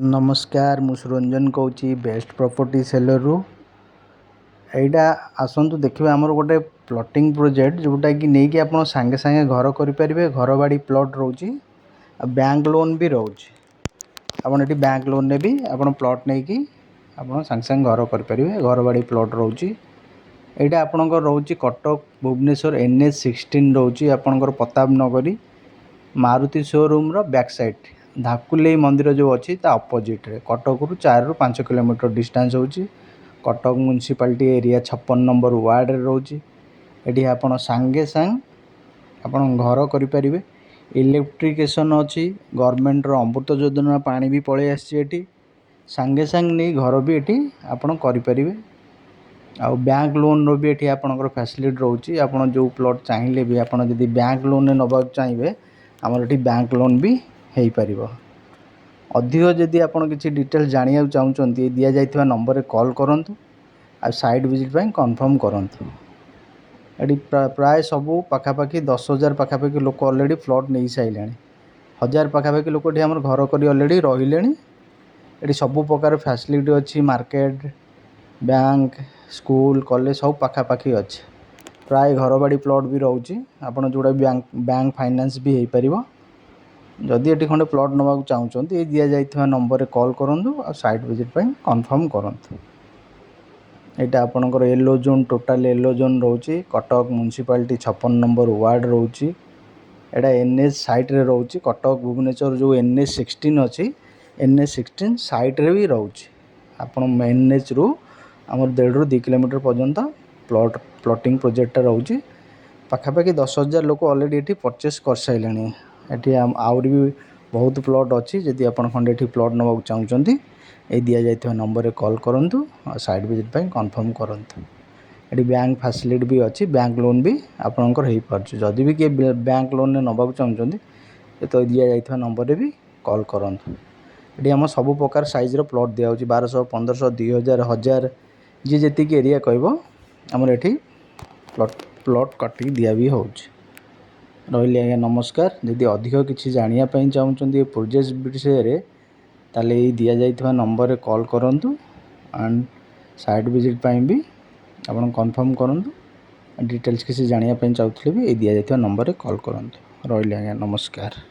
नमस्कार मु Suranjan Cauchy best property seller रु एटा आसतु देखिए आमर गोटे प्लॉटिंग प्रोजेक्ट जोटा कि नहीं कि आप सांगे सांगे घर करें घर बाड़ी प्लॉट रोचे बैंक लोन भी रोचे आपड़ ये बैंक लोन ने भी आप प्लॉट नहीं कि आप सांगे सांगे घर करें घर बाड़ी प्लॉट रोचे यहाँ आपंकर रोचे कटक भुवनेश्वर NH16 रोचे आपंकर प्रताप नगरी मारुति शोरूम रो बैक साइड धाकुले मंदिर जो अच्छी अपोजिट रे कटक रु 4 ରୁ 5 किलोमीटर डिस्टेंस होची Cuttack municipality area 56 number ward रे रोची एठी आपण सांगे सांग आपण घर करि परिबे इलेक्ट्रिकेशन अच्छी गवर्नमेंट रो अमृत योजना पानी भी पळे आसी एठी सांगे सांग नहीं घर भी एठी आपण करि परिबे आ बैंक लोन रो भी एठी आपनकर फैसिलिटी रोची आपण जो प्लॉट चाहिए भी आपण यदि बैंक लोन ने नबा चाहिए आमर एठी बैंक लोन भी हो पार अधिक जदि आप किसी डिटेल जाना चाहते दि जा नंबर कॉल करूँ आ साइट विजिट कन्फर्म करूँ ये प्राय सबू पखापाखि 10,000 पखापाखि लोक ऑलरेडी फ्लॉट नहीं सारे 1,000 पखापाखि लोक ये घर कर ऑलरेडी रही ये सबू प्रकार फैसिलिटी अच्छी मार्केट बैंक स्कूल कॉलेज सब पखापाखि अच्छे प्राय घर बाड़ी प्लॉट भी रोचे आपड़ जोड़ा बैंक फाइनेंस भी हो पार जदि ये खंडे प्लॉट नवा चाहते ये दि जा नंबर कॉल करूँ और साइट विजिट कन्फर्म करूँ यहाँ आपंकर yellow zone total yellow zone रोचे कटक म्युनिसिपालिटी 56 नंबर वार्ड रोचे यहाँ NH साइट रे रोचे कटक भुवनेश्वर जो NH16 अच्छी NH16 साइट रे भी रोचे आपण NH रु आम 1.5 ରୁ 2 किलोमीटर पर्यंत प्लॉटिंग प्रोजेक्ट रोचे पखापाखि 10,000 लोक ऑलरेडी ये परचेस कर सारे ये आउरी भी बहुत प्लॉट अच्छी जदि आप खंडे ये प्लॉट नवा चाहते ये दि जा नंबर कॉल करूँ और साइट विजिट कन्फर्म करूँ ये बैंक फैसिलिटी भी अच्छी बैंक लोन भी आपंकर हो पार्छ जदि भी किए बैंक लोन ने नबा चाहते तो दि जा नंबर भी कॉल करूँ ये आम सब प्रकार साइज रो प्लॉट दिया 1200 1500 2000 1000 जी जी एरिया कह आमर ये प्लॉट कटिक दिया भी हो रही आज्ञा नमस्कार जदि अधिक किसी जानापी चाहते ये प्रोजेक्ट विषय ताले दि जा नंबर कॉल करूँ एंड साइट विजिट भी आप कन्फर्म करूँ डिटेल्स किसी जानापी चाहते भी दि जा नंबर कॉल करूँ रही आज्ञा नमस्कार।